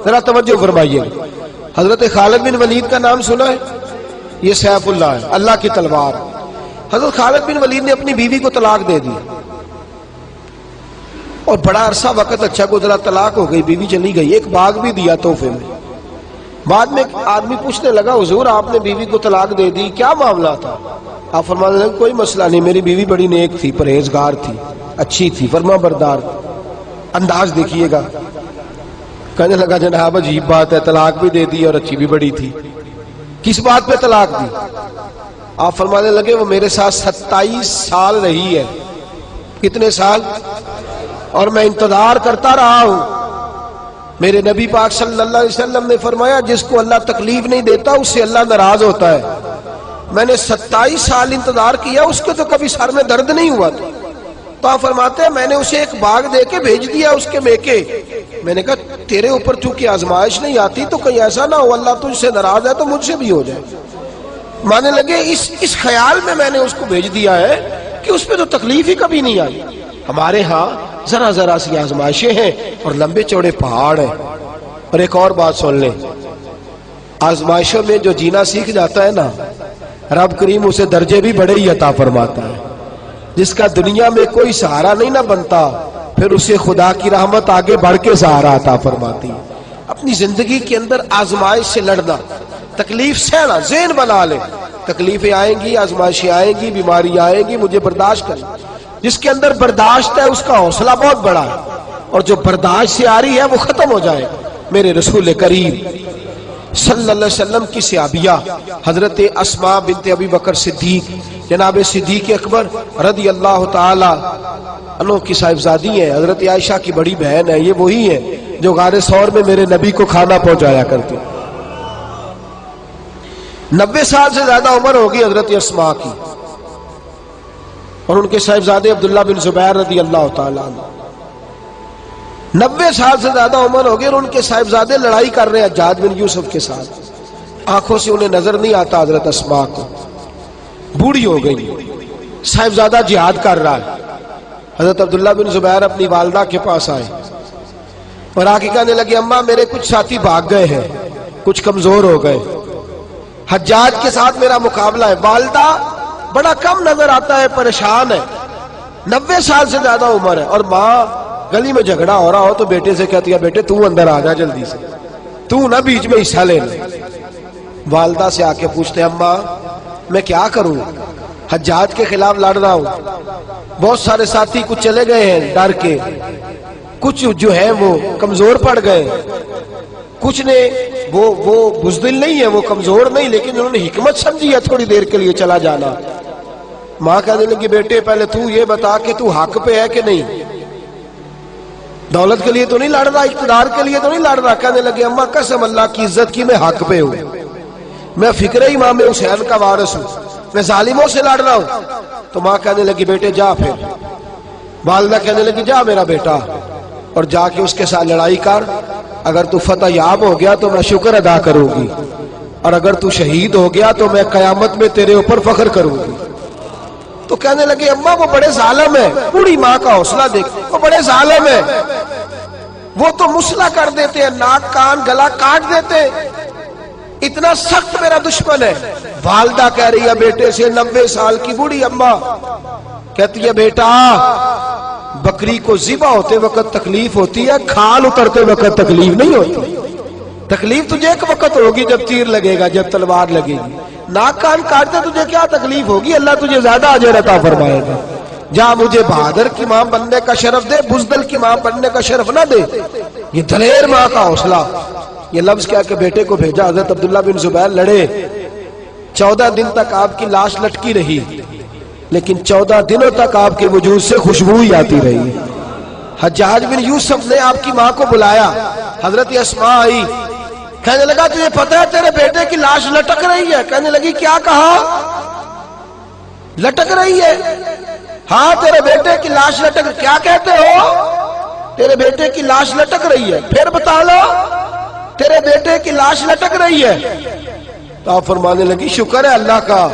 ذرا توجہ فرمائیے. حضرت خالد بن ولید کا نام سنا ہے؟ یہ سیف اللہ ہے، اللہ کی تلوار. حضرت خالد بن ولید نے اپنی بیوی کو طلاق دے دی اور بڑا عرصہ وقت اچھا گزرا، طلاق ہو گئی، بیوی چلی گئی. ایک باغ بھی دیا تحفے میں. بعد میں ایک آدمی پوچھنے لگا حضور آپ نے بیوی کو طلاق دے دی، کیا معاملہ تھا؟ آپ فرمانے لگے کوئی مسئلہ نہیں، میری بیوی بڑی نیک تھی، پرہیزگار تھی، اچھی تھی، فرما بردار. انداز دیکھیے گا. کہنے لگا جناب عجیب بات ہے، طلاق بھی دے دی اور اچھی بھی بڑی تھی، کس بات پہ طلاق دی؟ آپ فرمانے لگے وہ میرے ساتھ 27 سال رہی ہے. کتنے سال؟ اور میں انتظار کرتا رہا ہوں. میرے نبی پاک صلی اللہ علیہ وسلم نے فرمایا جس کو اللہ تکلیف نہیں دیتا اس سے اللہ ناراض ہوتا ہے. میں نے 27 سال انتظار کیا، اس کے تو کبھی سر میں درد نہیں ہوا تھا. تو آپ فرماتے ہیں میں نے اسے ایک باغ دے کے بھیج دیا اس کے میکے. میں نے کہا تیرے اوپر چونکہ آزمائش نہیں آتی تو کہیں ایسا نہ ہو اللہ تجھ سے ناراض ہے تو مجھ سے بھی ہو جائے. مانے لگے اس خیال میں نے اس کو بھیج دیا ہے کہ اس پہ تو تکلیف ہی کبھی نہیں آئی. ہمارے ہاں ذرا ذرا سی آزمائشیں ہیں اور لمبے چوڑے پہاڑ ہیں. اور ایک اور بات سن لیں، آزمائشوں میں جو جینا سیکھ جاتا ہے نا، رب کریم اسے درجے بھی بڑے ہی عطا فرماتا ہے. جس کا دنیا میں کوئی سہارا نہیں نہ بنتا پھر اسے خدا کی رحمت آگے بڑھ کے سہارا عطا فرماتی. اپنی زندگی کے اندر آزمائش سے لڑنا، تکلیف سہنا، ذہن بنا لے تکلیفیں آئیں گی، آزمائشیں آئیں گی، بیماری آئیں گی، مجھے برداشت کرنا. جس کے اندر برداشت ہے اس کا حوصلہ بہت بڑا ہے، اور جو برداشت سے آ رہی ہے وہ ختم ہو جائے. میرے رسول کریم صلی اللہ علیہ وسلم کی صحابیہ حضرت اسماء بنت ابی بکر صدیق، جناب صدیق اکبر رضی اللہ تعالی عنہ کی صاحبزادی ہیں، حضرت عائشہ کی بڑی بہن ہے. یہ وہی ہیں جو غار ثور میں میرے نبی کو کھانا پہنچایا کرتے. 90 سال سے زیادہ عمر ہوگی حضرت اسماء کی، اور ان کے صاحبزادے عبداللہ بن زبیر رضی اللہ تعالی عنہ. 90 سال سے زیادہ عمر ہوگی اور ان کے صاحبزادے لڑائی کر رہے ہیں حجاج بن یوسف کے ساتھ. آنکھوں سے انہیں نظر نہیں آتا حضرت اسماء کو، بوڑھی ہو گئی، صاحبزادہ جہاد کر رہا ہے. حضرت عبداللہ بن زبیر اپنی والدہ کے پاس آئے اور آ کے کہنے لگے اماں میرے کچھ ساتھی بھاگ گئے ہیں، کچھ کمزور ہو گئے، حجاج کے ساتھ میرا مقابلہ ہے. والدہ بڑا کم نظر آتا ہے، پریشان ہے، 90 سال سے زیادہ عمر ہے. اور ماں گلی میں جھگڑا ہو رہا ہو تو بیٹے سے کہتی ہے بیٹے تو اندر آ جا جلدی سے، تو نہ بیچ میں حصہ لے لے. والدہ سے آ کے پوچھتے ہیں اماں میں کیا کروں، حجاج کے خلاف لڑ رہا ہوں، بہت سارے ساتھی کچھ چلے گئے ہیں ڈر کے، کچھ جو ہے وہ کمزور پڑ گئے، کچھ نے وہ بزدل نہیں ہے، وہ کمزور نہیں، لیکن انہوں نے حکمت سمجھی ہے تھوڑی دیر کے لیے چلا جانا. ماں کہنے لگی بیٹے پہلے تو یہ بتا کہ تو حق پہ ہے کہ نہیں، دولت کے لیے تو نہیں لڑ رہا، اقتدار کے لیے تو نہیں لڑ رہا. کہنے لگے اماں قسم اللہ کی عزت کی میں حق پہ ہوں، میں فکر امام حسین کا وارث ہوں، میں ظالموں سے لڑ رہا ہوں. تو ماں کہنے لگی بیٹے جا. پھر والدہ کہنے لگی جا میرا بیٹا اور جا کے اس کے ساتھ لڑائی کر، اگر تو فتح یاب ہو گیا تو میں شکر ادا کروں گی، اور اگر تو شہید ہو گیا تو میں قیامت میں تیرے اوپر فخر کروں گی. تو کہنے لگے اماں وہ بڑے ظالم ہے، بوڑھی ماں کا حوصلہ دیکھ، وہ بڑے ظالم ہے، وہ تو مسلح کر دیتے ہیں، ناک کان گلا کاٹ دیتے ہیں، اتنا سخت میرا دشمن ہے. والدہ کہہ رہی ہے بیٹے سے، 90 سال کی بوڑھی اماں کہتی ہے بیٹا بکری کو ذبح ہوتے وقت تکلیف ہوتی ہے، کھال اترتے وقت تکلیف نہیں ہوتی. تکلیف تجھے ایک وقت ہوگی جب تیر لگے گا، جب تلوار لگے گی. ناک کان کاٹتے تجھے کیا تکلیف ہوگی، اللہ تجھے زیادہ اجر عطا فرمائے گا. جا مجھے بہادر کی ماں بننے کا شرف دے، بزدل کی ماں بننے کا شرف نہ دے. یہ دلیر ماں کا حوصلہ. یہ لفظ کیا کہ بیٹے کو بھیجا. حضرت عبداللہ بن زبیر لڑے، 14 دن تک آپ کی لاش لٹکی رہی، لیکن 14 دنوں تک آپ کے وجود سے خوشبو ہی آتی رہی. حجاج بن یوسف نے آپ کی ماں کو بلایا، حضرت اسماء آئی، کہنے لگا تجھے پتہ ہے تیرے بیٹے کی لاش لٹک رہی ہے؟ کہنے لگی کیا کہا؟ لٹک رہی ہے؟ ہاں تیرے بیٹے کی لاش لٹک. کیا کہتے ہو؟ تیرے بیٹے کی لاش لٹک رہی ہے. پھر بتا لو. تیرے بیٹے کی لاش لٹک رہی ہے. تو آپ فرمانے لگی شکر ہے اللہ کا،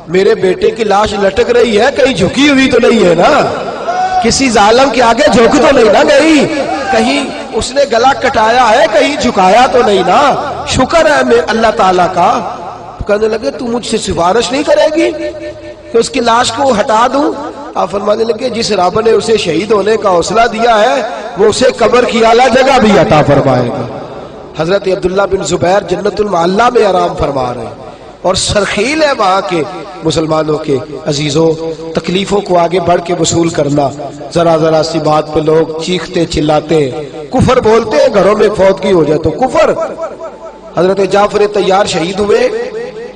میرے بیٹے کی لاش لٹک رہی ہے، کہیں جھکی ہوئی تو نہیں ہے نا، کسی ظالم کے آگے جھک تو نہیں نہ گئی، کہیں اس نے گلا کٹایا ہے کہیں جھکایا تو نہیں نا, شکر ہے میں اللہ تعالیٰ کا. کہنے لگے تو مجھ سے سفارش نہیں کرے گی کہ اس کی لاش کو ہٹا دوں؟ آپ فرمانے لگے جس رب نے اسے شہید ہونے کا حوصلہ دیا ہے وہ اسے قبر کی اعلیٰ جگہ بھی عطا فرمائے گا. حضرت عبداللہ بن زبیر جنت المعلیٰ میں آرام فرما رہے ہیں اور سرخیل ہے وہاں کے مسلمانوں کے. عزیزوں, تکلیفوں کو آگے بڑھ کے وصول کرنا. ذرا ذرا سی بات پہ لوگ چیختے چلاتے ہیں, کفر بولتے ہیں, گھروں میں فوتگی ہو جائے تو کفر. حضرت جعفر طیار شہید ہوئے,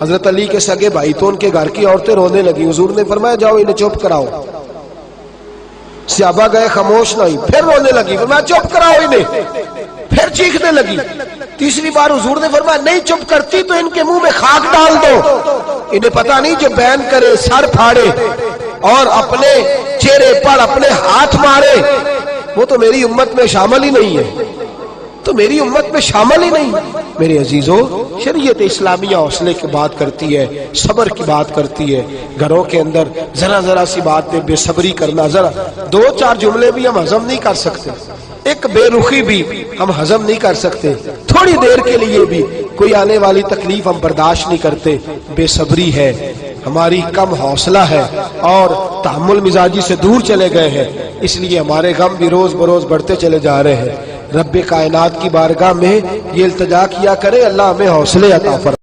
حضرت علی کے سگے بھائی تو ان کے گھر کی عورتیں رونے لگی. حضور نے فرمایا جاؤ انہیں چپ کراؤ. صحابہ گئے, خاموش نہیں, پھر رونے لگی. فرمایا چپ کراؤ انہیں, پھر چیخنے لگی. تیسری بار حضور نے فرمایا نہیں چپ کرتی تو ان کے منہ میں خاک ڈال دو. انہیں پتہ نہیں جو بین کرے, سر پھاڑے اور اپنے چہرے پر اپنے ہاتھ مارے وہ تو میری امت میں شامل ہی نہیں ہے, تو میری امت میں شامل ہی نہیں. میرے عزیزوں, شریعت اسلامیہ حوصلے کی بات کرتی ہے, صبر کی بات کرتی ہے. گھروں کے اندر ذرا ذرا سی بات پہ بے صبری کرنا, ذرا دو چار جملے بھی ہم ہضم نہیں کر سکتے, ایک بے رخی بھی ہم ہضم نہیں کر سکتے, تھوڑی دیر کے لیے بھی کوئی آنے والی تکلیف ہم برداشت نہیں کرتے. بے صبری ہے, ہماری کم حوصلہ ہے اور تحمل مزاجی سے دور چلے گئے ہیں, اس لیے ہمارے غم بھی روز بروز بڑھتے چلے جا رہے ہیں. رب کائنات کی بارگاہ میں یہ التجا کیا کرے اللہ ہمیں حوصلے عطا فرمائے.